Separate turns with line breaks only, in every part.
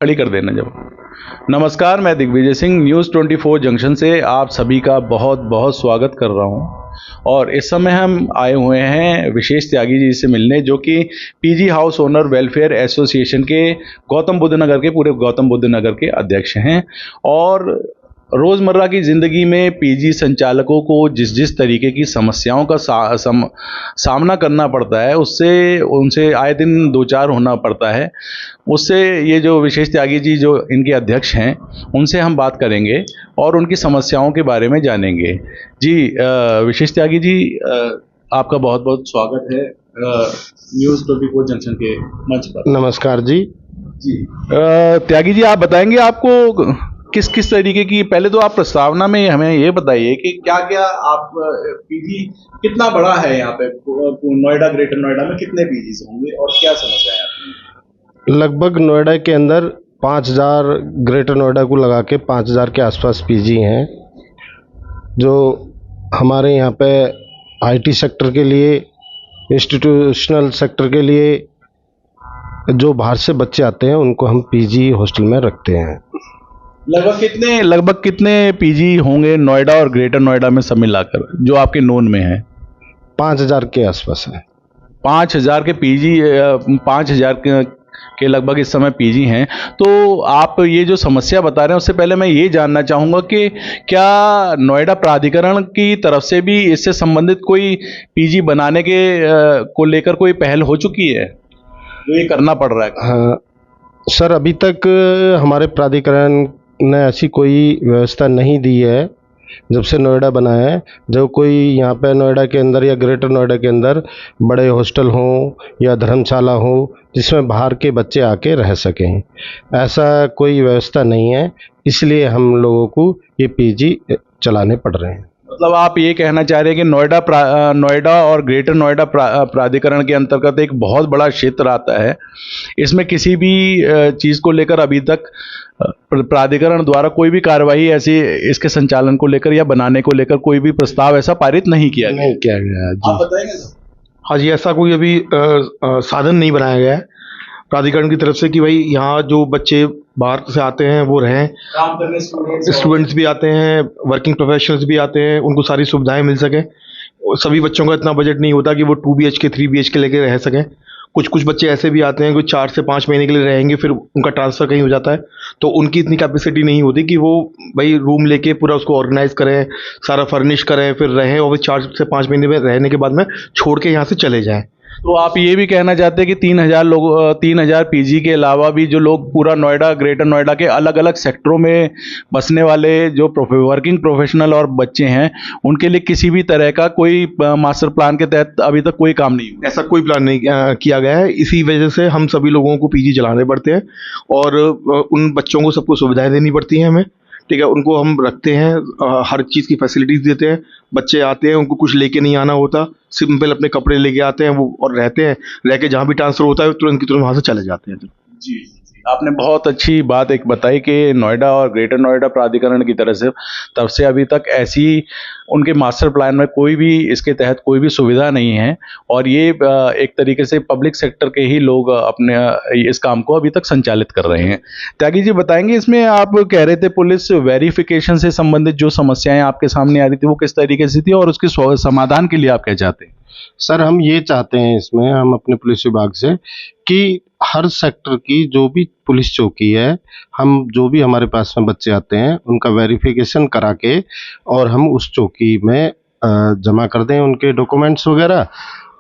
खड़ी कर देना जब। नमस्कार, मैं दिग्विजय सिंह न्यूज़ 24 जंक्शन से आप सभी का बहुत बहुत स्वागत कर रहा हूं। और इस समय हम आए हुए हैं विशेष त्यागी जी से मिलने, जो कि PG house owner welfare association के गौतम बुद्ध नगर के पूरे गौतम बुद्ध नगर के अध्यक्ष हैं। और रोज़मर्रा की ज़िंदगी में पीजी संचालकों को जिस जिस तरीके की समस्याओं का सामना करना पड़ता है, उससे उनसे आए दिन दो चार होना पड़ता है। उससे ये जो विशेष त्यागी जी जो इनके अध्यक्ष हैं, उनसे हम बात करेंगे और उनकी समस्याओं के बारे में जानेंगे। जी विशेष त्यागी जी, आपका बहुत बहुत स्वागत है न्यूज़ 24 जंक्शन के मंच पर।
नमस्कार जी।
त्यागी जी, आप बताएंगे आपको किस किस तरीके की, पहले तो आप प्रस्तावना में हमें ये बताइए कि क्या क्या आप पीजी कितना बड़ा है यहाँ पे नोएडा, ग्रेटर नोएडा में कितने पीजी होंगे और क्या समस्या है आपकी?
लगभग नोएडा के अंदर 5000, ग्रेटर नोएडा को लगा के 5000 के आसपास पीजी हैं, जो हमारे यहाँ पे आईटी सेक्टर के लिए, इंस्टीट्यूशनल सेक्टर के लिए जो बाहर से बच्चे आते हैं उनको हम पीजी हॉस्टल में रखते हैं।
लगभग कितने पीजी होंगे नोएडा और ग्रेटर नोएडा में सब मिलाकर, जो आपके नोन में है?
5000 के आसपास है।
5000 के पीजी, 5000 के लगभग इस समय पीजी हैं। तो आप ये जो समस्या बता रहे हैं, उससे पहले मैं ये जानना चाहूँगा कि क्या नोएडा प्राधिकरण की तरफ से भी इससे संबंधित कोई पीजी बनाने के को लेकर कोई पहल हो चुकी है, जो ये करना पड़ रहा है?
हाँ सर, अभी तक हमारे प्राधिकरण ने ऐसी कोई व्यवस्था नहीं दी है जब से नोएडा बना है। जो कोई यहाँ पे नोएडा के अंदर या ग्रेटर नोएडा के अंदर बड़े हॉस्टल हों या धर्मशाला हो जिसमें बाहर के बच्चे आके रह सकें, ऐसा कोई व्यवस्था नहीं है। इसलिए हम लोगों को ये पीजी चलाने पड़ रहे हैं।
मतलब आप ये कहना चाह रहे हैं कि नोएडा और ग्रेटर नोएडा प्राधिकरण के अंतर्गत एक बहुत बड़ा क्षेत्र आता है। इसमें किसी भी चीज़ को लेकर अभी तक प्राधिकरण द्वारा कोई भी कार्रवाई ऐसी इसके संचालन को लेकर या बनाने को लेकर कोई भी प्रस्ताव ऐसा पारित नहीं किया गया
जी।
आप बताएंगे?
हाँ जी, ऐसा कोई अभी साधन नहीं बनाया गया है प्राधिकरण की तरफ से कि भाई यहाँ जो बच्चे बाहर से आते हैं वो रहें,
काम करने
स्टूडेंट्स भी आते हैं, वर्किंग प्रोफेशनल्स भी आते हैं, उनको सारी सुविधाएं मिल सकें। सभी बच्चों का इतना बजट नहीं होता कि वो 2 BHK 3 BHK लेके रह सकें। कुछ बच्चे ऐसे भी आते हैं, कोई 4 से 5 महीने के लिए रहेंगे, फिर उनका ट्रांसफ़र कहीं हो जाता है, तो उनकी इतनी कैपेसिटी नहीं होती कि वो भाई रूम लेके पूरा उसको ऑर्गेनाइज करें, सारा फर्निश करें, फिर रहें और 4 से 5 महीने में रहने के बाद में छोड़ के यहाँ से चले जाएँ।
तो आप ये भी कहना चाहते हैं कि 3000 पीजी के अलावा भी जो लोग पूरा नोएडा, ग्रेटर नोएडा के अलग अलग सेक्टरों में बसने वाले जो वर्किंग प्रोफेशनल और बच्चे हैं, उनके लिए किसी भी तरह का कोई मास्टर प्लान के तहत अभी तक कोई काम नहीं हुआ?
ऐसा कोई प्लान नहीं किया गया है। इसी वजह से हम सभी लोगों को पीजी चलाने पड़ते हैं और उन बच्चों को सबको सुविधाएं देनी पड़ती हैं हमें, ठीक है। उनको हम रखते हैं, हर चीज़ की फैसिलिटीज़ देते हैं। बच्चे आते हैं, उनको कुछ लेके नहीं आना होता, सिंपल अपने कपड़े लेके आते हैं वो और रहते हैं, रह के जहाँ भी ट्रांसफ़र होता है तुरंत की तुरंत वहाँ से चले जाते हैं।
जी, आपने बहुत अच्छी बात एक बताई कि नोएडा और ग्रेटर नोएडा प्राधिकरण की तरफ से तब से अभी तक ऐसी उनके मास्टर प्लान में कोई भी इसके तहत कोई भी सुविधा नहीं है, और ये एक तरीके से पब्लिक सेक्टर के ही लोग अपने इस काम को अभी तक संचालित कर रहे हैं। त्यागी जी बताएंगे, इसमें आप कह रहे थे पुलिस वेरिफिकेशन से संबंधित जो समस्याएं आपके सामने आ रही थी वो किस तरीके से थी और उसके समाधान के लिए आप क्या चाहते हैं?
सर, हम ये चाहते हैं इसमें, हम अपने पुलिस विभाग से, कि हर सेक्टर की जो भी पुलिस चौकी है, हम जो भी हमारे पास में बच्चे आते हैं उनका वेरिफिकेशन करा के और हम उस चौकी में जमा कर दें उनके डॉक्यूमेंट्स वगैरह,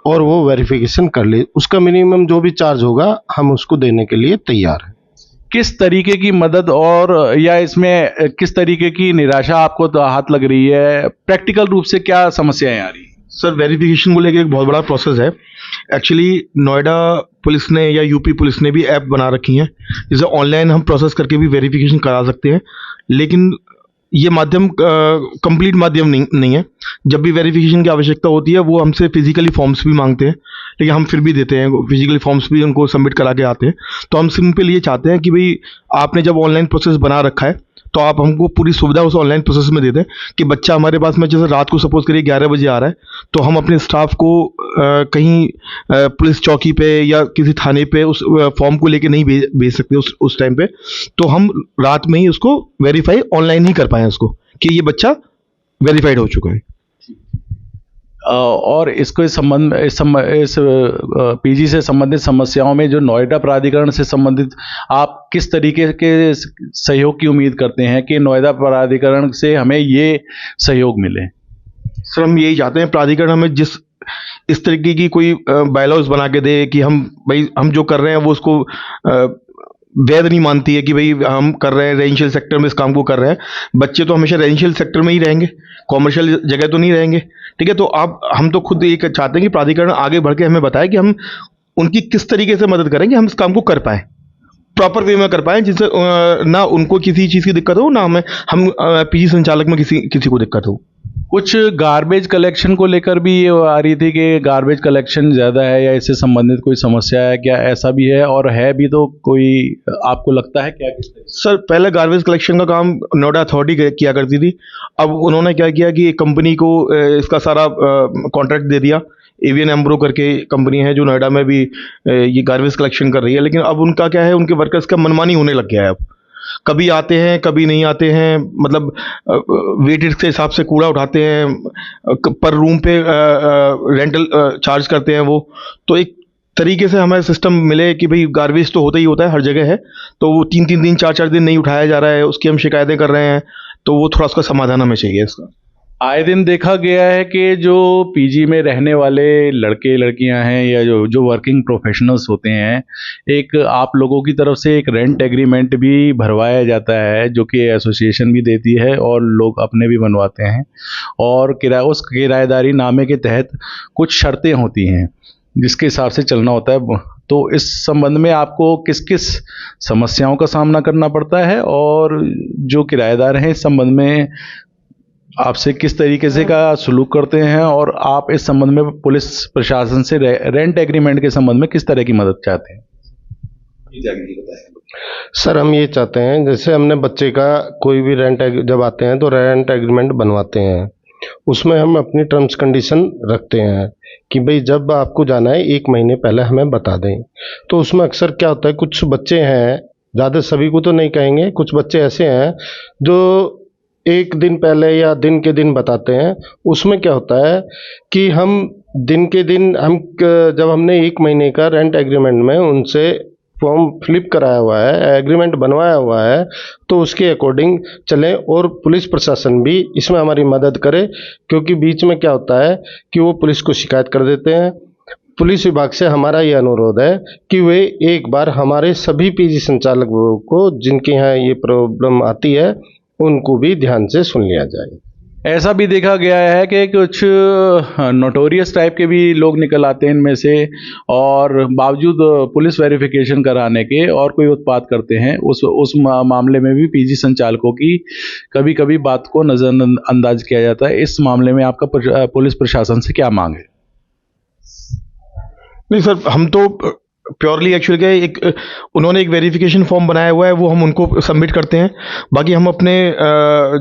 और वो वेरिफिकेशन कर ले। उसका मिनिमम जो भी चार्ज होगा हम उसको देने के लिए तैयार हैं।
किस तरीके की मदद और या इसमें किस तरीके की निराशा आपको तो हाथ लग रही है? प्रैक्टिकल रूप से क्या समस्याएं आ रही हैं?
सर, वेरिफिकेशन को लेकर एक बहुत बड़ा प्रोसेस है। एक्चुअली नोएडा पुलिस ने या यूपी पुलिस ने भी ऐप बना रखी हैं, जिसे ऑनलाइन हम प्रोसेस करके भी वेरिफिकेशन करा सकते हैं, लेकिन ये माध्यम कंप्लीट माध्यम नहीं है। जब भी वेरिफिकेशन की आवश्यकता होती है वो हमसे फिजिकली फॉर्म्स भी मांगते हैं, लेकिन हम फिर भी देते हैं, फिजिकल फॉर्म्स भी उनको सबमिट करा के आते हैं। तो हम सिंपल ये चाहते हैं कि भाई आपने जब ऑनलाइन प्रोसेस बना रखा है तो आप हमको पूरी सुविधा उस ऑनलाइन प्रोसेस में दे दें कि बच्चा हमारे पास में जैसे रात को सपोज करिए 11 बजे आ रहा है, तो हम अपने स्टाफ को कहीं पुलिस चौकी पे या किसी थाने पे उस फॉर्म को लेके नहीं भेज सकते उस टाइम पे। तो हम रात में ही उसको वेरीफाई ऑनलाइन ही कर पाएँ उसको कि ये बच्चा वेरीफाइड हो चुका है।
और इसको इस पीजी से संबंधित समस्याओं में जो नोएडा प्राधिकरण से संबंधित आप किस तरीके के सहयोग की उम्मीद करते हैं कि नोएडा प्राधिकरण से हमें ये सहयोग मिले?
सर हम यही चाहते हैं प्राधिकरण हमें इस तरीके की कोई बायलॉज बना के दे कि हम जो कर रहे हैं वो उसको वैध नहीं मानती है कि भाई हम कर रहे हैं रेजिडेंशियल सेक्टर में इस काम को कर रहे हैं। बच्चे तो हमेशा रेजिडेंशियल सेक्टर में ही रहेंगे, कॉमर्शियल जगह तो नहीं रहेंगे। ठीक है, तो हम तो खुद ये चाहते हैं कि प्राधिकरण आगे बढ़ के हमें बताए कि हम उनकी किस तरीके से मदद करें कि हम इस काम को कर पाएँ, प्रॉपर वे में कर पाएँ, जिससे ना उनको किसी चीज़ की दिक्कत हो, ना हम पीजी संचालक में किसी को दिक्कत हो।
कुछ गार्बेज कलेक्शन को लेकर भी ये आ रही थी कि गार्बेज कलेक्शन ज़्यादा है या इससे संबंधित कोई समस्या है, क्या ऐसा भी है? और है भी तो कोई आपको लगता है क्या?
सर पहले गार्बेज कलेक्शन का काम नोएडा अथॉरिटी किया करती थी। अब उन्होंने क्या किया कि एक कंपनी को इसका सारा कॉन्ट्रैक्ट दे दिया। एवियन एम्ब्रो करके कंपनी है जो नोएडा में भी ये गार्बेज कलेक्शन कर रही है। लेकिन अब उनका क्या है, उनके वर्कर्स का मनमानी होने लग गया है। अब कभी आते हैं कभी नहीं आते हैं, मतलब वेटेज के हिसाब से कूड़ा उठाते हैं, पर रूम पे रेंटल चार्ज करते हैं वो। तो एक तरीके से हमें सिस्टम मिले कि भाई गार्बेज तो होता ही होता है, हर जगह है, तो वो 3-3 दिन 4-4 दिन नहीं उठाया जा रहा है, उसकी हम शिकायतें कर रहे हैं। तो वो थोड़ा उसका समाधान हमें चाहिए इसका।
आए दिन देखा गया है कि जो पीजी में रहने वाले लड़के लड़कियां हैं या जो वर्किंग प्रोफेशनल्स होते हैं, एक आप लोगों की तरफ से एक रेंट एग्रीमेंट भी भरवाया जाता है जो कि एसोसिएशन भी देती है और लोग अपने भी बनवाते हैं, और उस किराएदारी नामे के तहत कुछ शर्तें होती हैं जिसके हिसाब से चलना होता है। तो इस संबंध में आपको किस किस समस्याओं का सामना करना पड़ता है, और जो किराएदार हैं इस संबंध में आपसे किस तरीके से का सलूक करते हैं, और आप इस संबंध में पुलिस प्रशासन से रेंट एग्रीमेंट के संबंध में किस तरह की मदद चाहते हैं?
सर हम ये चाहते हैं, जैसे हमने बच्चे का कोई भी जब आते हैं तो रेंट एग्रीमेंट बनवाते हैं, उसमें हम अपनी टर्म्स कंडीशन रखते हैं कि भाई जब आपको जाना है 1 महीने पहले हमें बता दें। तो उसमें अक्सर क्या होता है, कुछ बच्चे हैं, ज़्यादा सभी को तो नहीं कहेंगे, कुछ बच्चे ऐसे हैं जो 1 दिन पहले या दिन के दिन बताते हैं। उसमें क्या होता है कि हम दिन के दिन जब हमने 1 महीने का रेंट एग्रीमेंट में उनसे फॉर्म फ्लिप कराया हुआ है, एग्रीमेंट बनवाया हुआ है, तो उसके अकॉर्डिंग चलें और पुलिस प्रशासन भी इसमें हमारी मदद करे। क्योंकि बीच में क्या होता है कि वो पुलिस को शिकायत कर देते हैं। पुलिस विभाग से हमारा ये अनुरोध है कि वे एक बार हमारे सभी पीजी संचालकों को जिनके यहाँ ये प्रॉब्लम आती है उनको भी ध्यान से सुन लिया जाए।
ऐसा भी देखा गया है कि कुछ नोटोरियस टाइप के भी लोग निकल आते हैं इनमें से, और बावजूद पुलिस वेरिफिकेशन कराने के और कोई उत्पात करते हैं। उस मामले में भी पीजी संचालकों की कभी कभी बात को नज़रअंदाज किया जाता है। इस मामले में आपका पुलिस प्रशासन से क्या मांग है?
नहीं सर, हम तो प्योरली एक्चुअली क्या उन्होंने एक वेरिफिकेशन फॉर्म बनाया हुआ है, वो हम उनको सबमिट करते हैं। बाकी हम अपने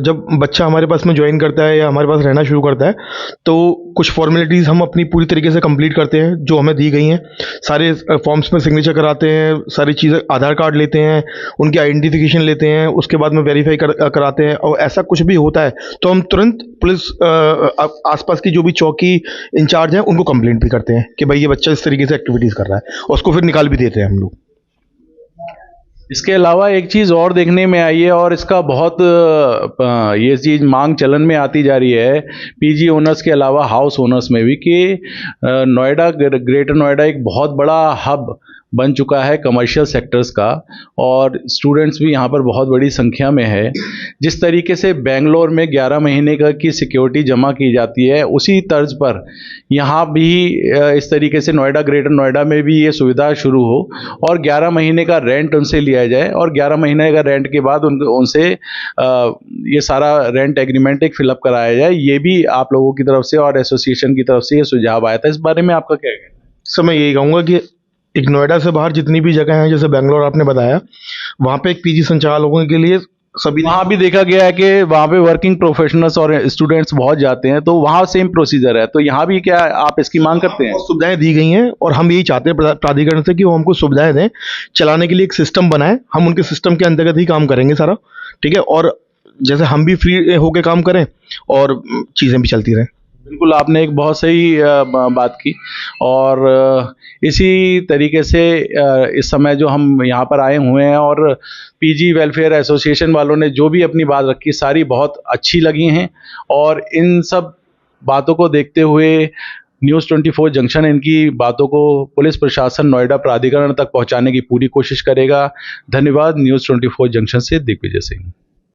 जब बच्चा हमारे पास में ज्वाइन करता है या हमारे पास रहना शुरू करता है तो कुछ फॉर्मेलिटीज़ हम अपनी पूरी तरीके से कंप्लीट करते हैं जो हमें दी गई हैं। सारे फॉर्म्स में सिग्नेचर कराते हैं, सारी चीज़ें, आधार कार्ड लेते हैं, उनकी आइडेंटिफिकेशन लेते हैं, उसके बाद में वेरीफाई कराते हैं। और ऐसा कुछ भी होता है तो हम तुरंत पुलिस आसपास की जो भी चौकी इंचार्ज हैं उनको कंप्लेंट भी करते हैं कि भाई ये बच्चा इस तरीके से एक्टिविटीज़ कर रहा है, और उसको फिर निकाल भी देते हैं हम लोग।
इसके अलावा एक चीज़ और देखने में आई है, और इसका बहुत ये चीज़ मांग चलन में आती जा रही है पीजी ओनर्स के अलावा हाउस ओनर्स में भी, कि नोएडा, ग्रेटर नोएडा एक बहुत बड़ा हब बन चुका है कमर्शियल सेक्टर्स का, और स्टूडेंट्स भी यहाँ पर बहुत बड़ी संख्या में है। जिस तरीके से बेंगलोर में 11 महीने की सिक्योरिटी जमा की जाती है, उसी तर्ज पर यहाँ भी इस तरीके से नोएडा, ग्रेटर नोएडा में भी ये सुविधा शुरू हो और 11 महीने का रेंट उनसे लिया जाए, और 11 महीने का रेंट के बाद उनसे ये सारा रेंट एग्रीमेंट एक फिलअप कराया जाए। ये भी आप लोगों की तरफ से और एसोसिएशन की तरफ से ये सुझाव आया था। इस बारे में आपका क्या कहना है?
सर मैं यही कहूँगा कि एक नोएडा से बाहर जितनी भी जगह हैं, जैसे बेंगलोर आपने बताया, वहाँ पे एक पीजी संचालकों के लिए सभी
वहाँ भी देखा गया है कि वहाँ पे वर्किंग प्रोफेशनल्स और स्टूडेंट्स बहुत जाते हैं, तो वहाँ सेम प्रोसीजर है, तो यहाँ भी क्या आप इसकी मांग करते हैं?
सुविधाएं दी गई हैं और हम यही चाहते हैं प्राधिकरण से कि वो हमको सुविधाएं दें, चलाने के लिए एक सिस्टम बनाए, हम उनके सिस्टम के अंतर्गत ही काम करेंगे सारा, ठीक है, और जैसे हम भी फ्री होके काम करें और चीज़ें भी चलती रहें।
बिल्कुल, आपने एक बहुत सही बात की और इसी तरीके से इस समय जो हम यहाँ पर आए हुए हैं और पीजी वेलफेयर एसोसिएशन वालों ने जो भी अपनी बात रखी सारी बहुत अच्छी लगी हैं और इन सब बातों को देखते हुए न्यूज़ 24 जंक्शन इनकी बातों को पुलिस प्रशासन नोएडा प्राधिकरण तक पहुँचाने की पूरी कोशिश करेगा। धन्यवाद। न्यूज़ 24 जंक्शन से दिग्विजय सिंह।